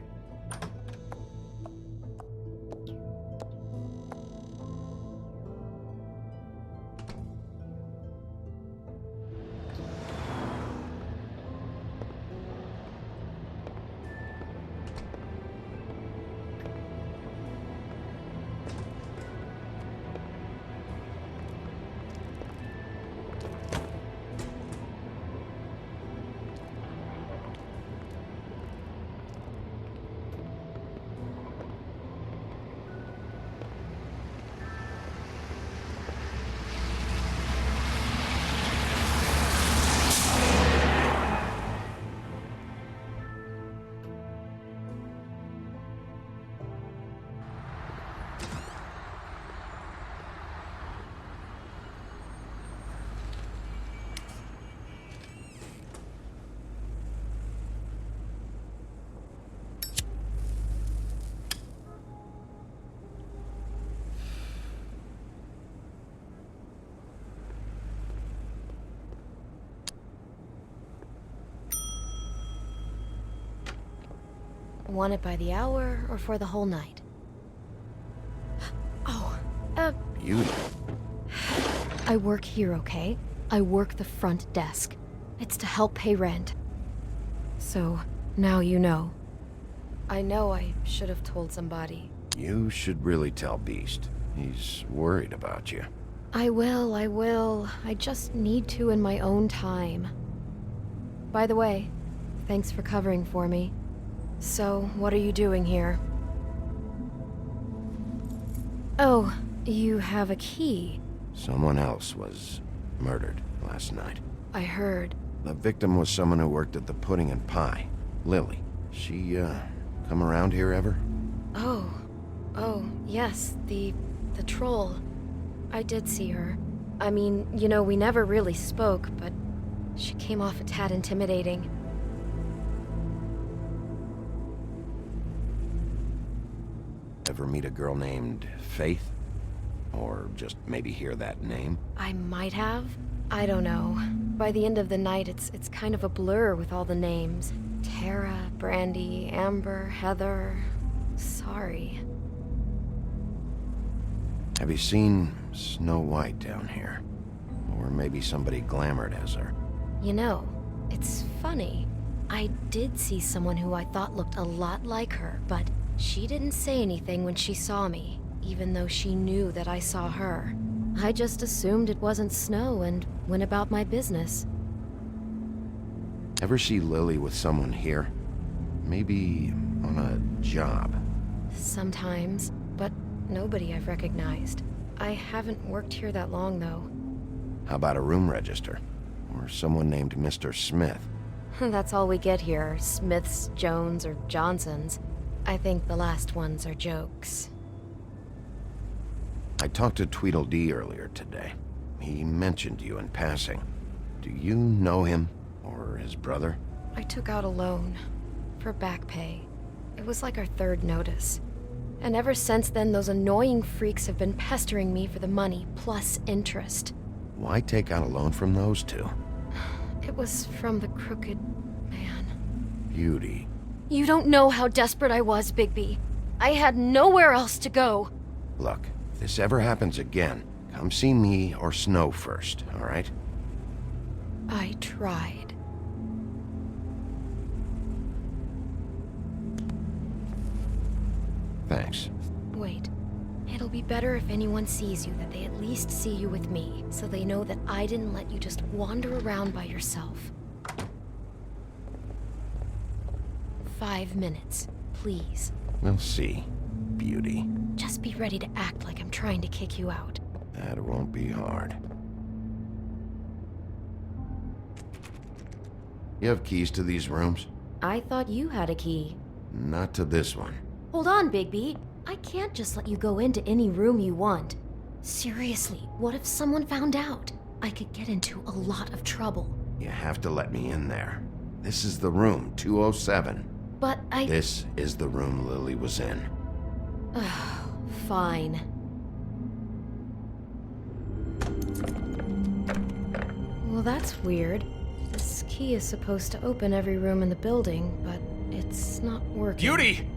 Want it by the hour or for the whole night? Oh, Beauty. I work here, okay? I work the front desk. It's to help pay rent. So, now you know. I know I should have told somebody. You should really tell Beast. He's worried about you. I will. I just need to in my own time. By the way, thanks for covering for me. So, what are you doing here? Oh, you have a key. Someone else was murdered last night. I heard. The victim was someone who worked at the Pudding and Pie. Lily. She, come around here ever? Oh, yes, the troll. I did see her. I mean, you know, we never really spoke, but she came off a tad intimidating. Ever meet a girl named Faith? Or just maybe hear that name? I might have. I don't know. By the end of the night, it's kind of a blur with all the names. Tara, Brandy, Amber, Heather. Sorry. Have you seen Snow White down here? Or maybe somebody glamored as her? You know, it's funny. I did see someone who I thought looked a lot like her, but she didn't say anything when she saw me, even though she knew that I saw her. I just assumed it wasn't Snow and went about my business. Ever see Lily with someone here? Maybe on a job? Sometimes, but nobody I've recognized. I haven't worked here that long, though. How about a room register? Or someone named Mr. Smith? That's all we get here, Smiths, Jones, or Johnsons. I think the last ones are jokes. I talked to Tweedledee earlier today. He mentioned you in passing. Do you know him? Or his brother? I took out a loan. For back pay. It was like our third notice. And ever since then, those annoying freaks have been pestering me for the money, plus interest. Why take out a loan from those two? It was from the crooked man. Beauty. You don't know how desperate I was, Bigby. I had nowhere else to go. Look, if this ever happens again, come see me or Snow first, all right? I tried. Thanks. Wait. It'll be better if anyone sees you that they at least see you with me, so they know that I didn't let you just wander around by yourself. 5 minutes, please. We'll see, beauty. Just be ready to act like I'm trying to kick you out. That won't be hard. You have keys to these rooms? I thought you had a key. Not to this one. Hold on, Bigby. I can't just let you go into any room you want. Seriously, what if someone found out? I could get into a lot of trouble. You have to let me in there. This is the room, 207. But This is the room Lily was in. Fine. Well, that's weird. This key is supposed to open every room in the building, but it's not working. Beauty!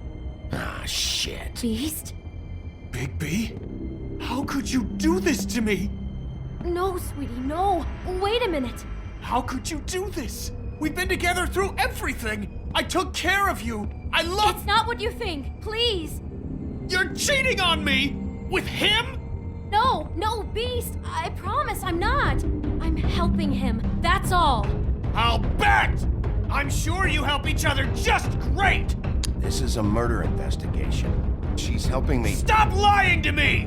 Ah, shit. Beast? Bigby? How could you do this to me? No, sweetie, no. Wait a minute. How could you do this? We've been together through everything. I took care of you. I love... It's not what you think. Please. You're cheating on me! With him? No, Beast. I promise I'm not. I'm helping him. That's all. I'll bet! I'm sure you help each other just great! This is a murder investigation. She's helping me. Stop lying to me!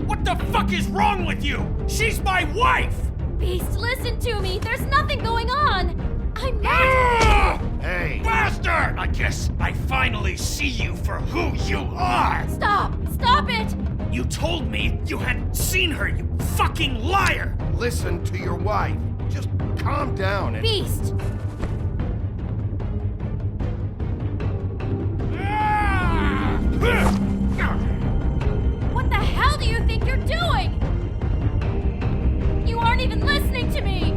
What the fuck is wrong with you? She's my wife! Beast, listen to me. There's nothing going on. I'm not... Hey! Bastard! I guess I finally see you for who you are! Stop! Stop it! You told me you had seen her, you fucking liar! Listen to your wife. Just calm down and... Beast! What the hell do you think you're doing? You aren't even listening to me!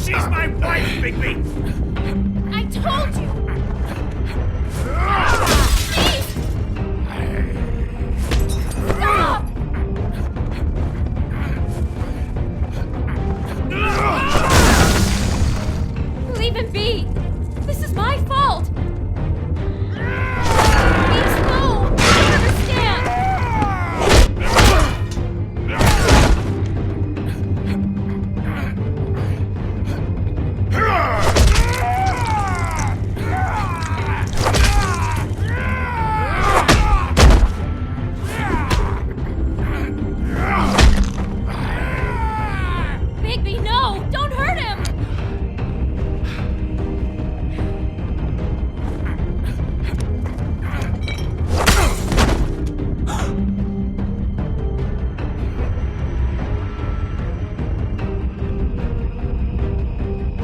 She's my wife, Bigby! I told you! Beast! Stop! Leave him be! This is my fault! Beast, no! I don't understand! Bigby, no! Don't hurt him!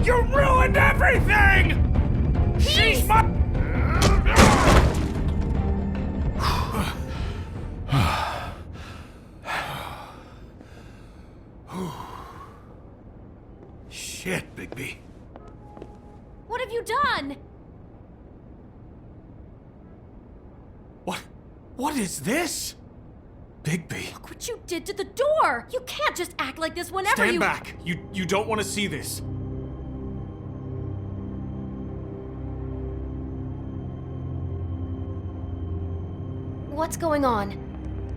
You ruined everything! She's my... Shit, Bigby. What have you done? What is this? Bigby. Look what you did to the door! You can't just act like this whenever Stand you- back. You don't want to see this. What's going on?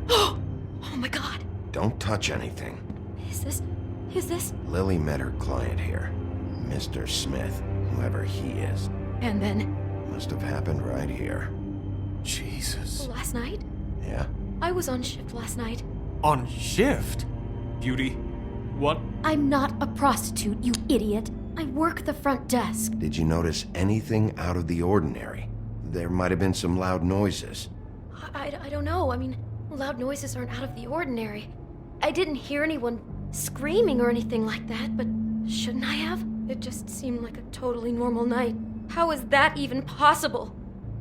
Oh my god! Don't touch anything. Is this? Lily met her client here. Mr. Smith, whoever he is. And then? Must have happened right here. Jesus. Last night? Yeah? I was on shift last night. On shift? Beauty, what? I'm not a prostitute, you idiot. I work the front desk. Did you notice anything out of the ordinary? There might have been some loud noises. I don't know. I mean, loud noises aren't out of the ordinary. I didn't hear anyone screaming or anything like that, but shouldn't I have? It just seemed like a totally normal night. How is that even possible?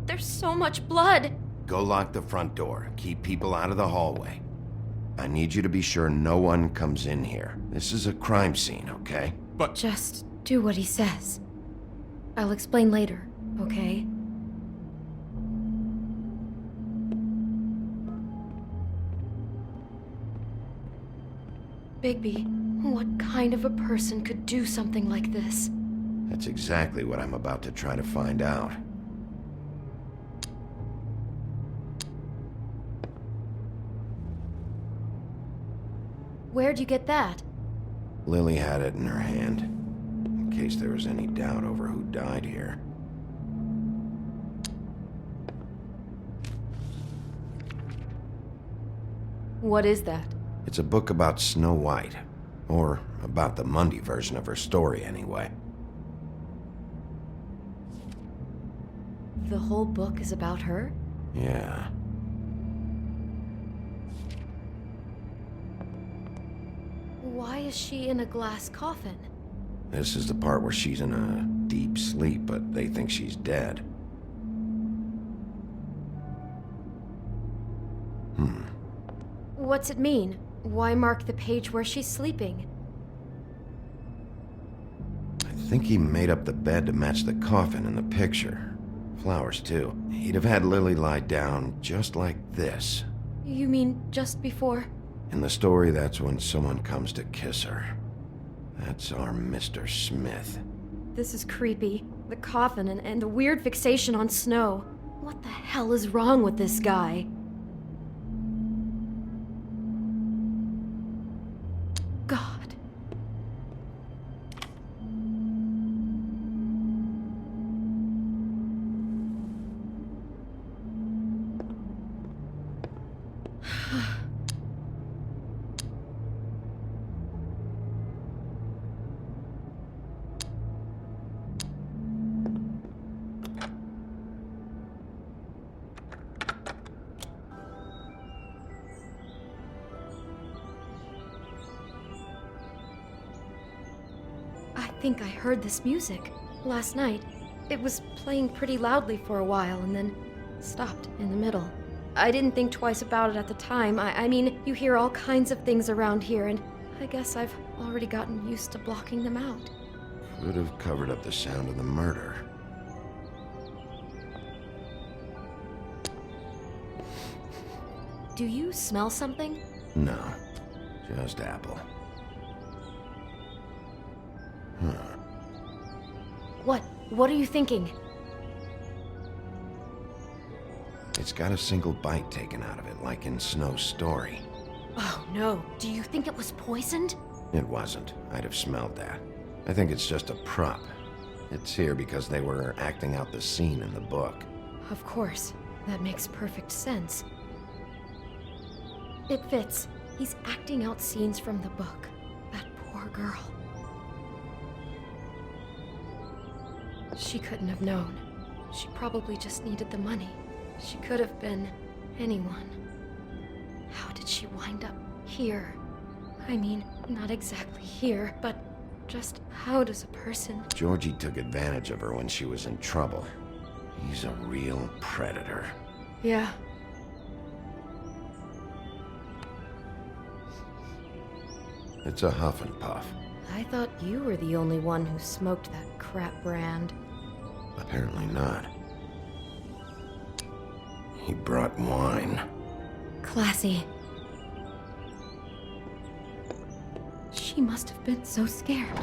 There's so much blood. Go lock the front door. Keep people out of the hallway. I need you to be sure no one comes in here. This is a crime scene, okay? But... Just do what he says. I'll explain later, okay? Bigby, what kind of a person could do something like this? That's exactly what I'm about to try to find out. Where'd you get that? Lily had it in her hand. case there was any doubt over who died here. What is that? It's a book about Snow White. Or about the Mundy version of her story, anyway. The whole book is about her? Yeah. Why is she in a glass coffin? This is the part where she's in a deep sleep, but they think she's dead. What's it mean? Why mark the page where she's sleeping? I think he made up the bed to match the coffin in the picture. Flowers, too. He'd have had Lily lie down just like this. You mean just before? In the story, that's when someone comes to kiss her. That's our Mr. Smith. This is creepy. The coffin and the weird fixation on Snow. What the hell is wrong with this guy? God. I think I heard this music last night. It was playing pretty loudly for a while and then stopped in the middle. I didn't think twice about it at the time. I mean, you hear all kinds of things around here, and I guess I've already gotten used to blocking them out. Could have covered up the sound of the murder. Do you smell something? No, just apple. Huh. What are you thinking? It's got a single bite taken out of it, like in Snow's story. Oh no, do you think it was poisoned? It wasn't. I'd have smelled that. I think it's just a prop. It's here because they were acting out the scene in the book. Of course. That makes perfect sense. It fits. He's acting out scenes from the book. That poor girl. She couldn't have known. She probably just needed the money. She could have been anyone. How did she wind up here? I mean, not exactly here, but just how does a person... Georgie took advantage of her when she was in trouble. He's a real predator. Yeah. It's a huff and puff. I thought you were the only one who smoked that crap brand. Apparently not. He brought wine. Classy. She must have been so scared.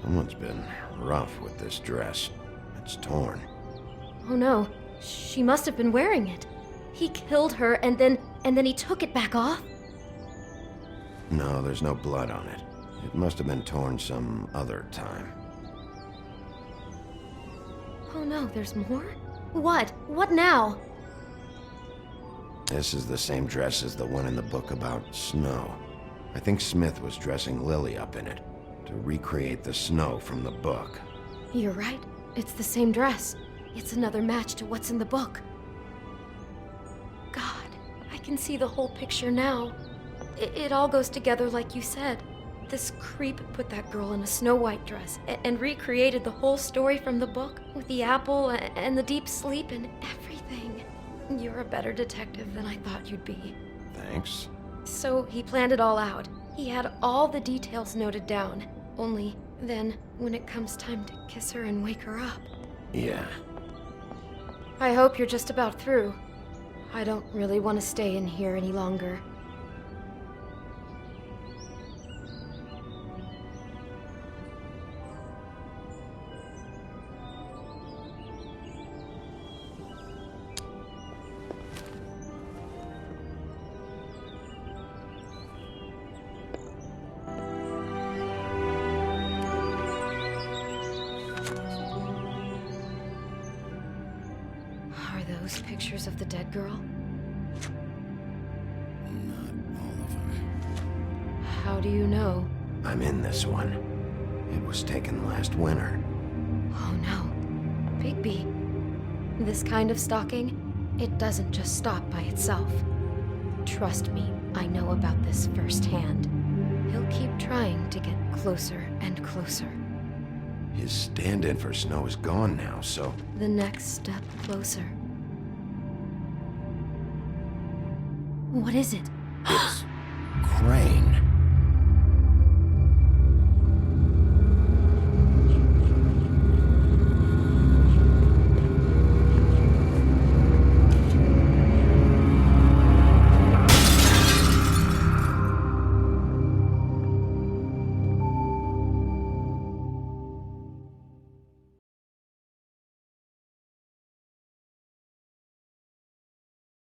Someone's been rough with this dress. It's torn. Oh no, she must have been wearing it. He killed her and then he took it back off? No, there's no blood on it. It must have been torn some other time. Oh no, there's more? What? What now? This is the same dress as the one in the book about Snow. I think Smith was dressing Lily up in it to recreate the Snow from the book. You're right. It's the same dress. It's another match to what's in the book. God, I can see the whole picture now. It all goes together like you said. This creep put that girl in a Snow White dress and recreated the whole story from the book with the apple and the deep sleep and everything. You're a better detective than I thought you'd be. Thanks. So he planned it all out. He had all the details noted down. Only then, when it comes time to kiss her and wake her up. Yeah. I hope you're just about through. I don't really want to stay in here any longer. Are those pictures of the dead girl? Not all of them. How do you know? I'm in this one. It was taken last winter. Oh no. Bigby. This kind of stalking, it doesn't just stop by itself. Trust me, I know about this firsthand. He'll keep trying to get closer and closer. His stand-in for Snow is gone now, so... The next step closer. What is it? It's... Crane.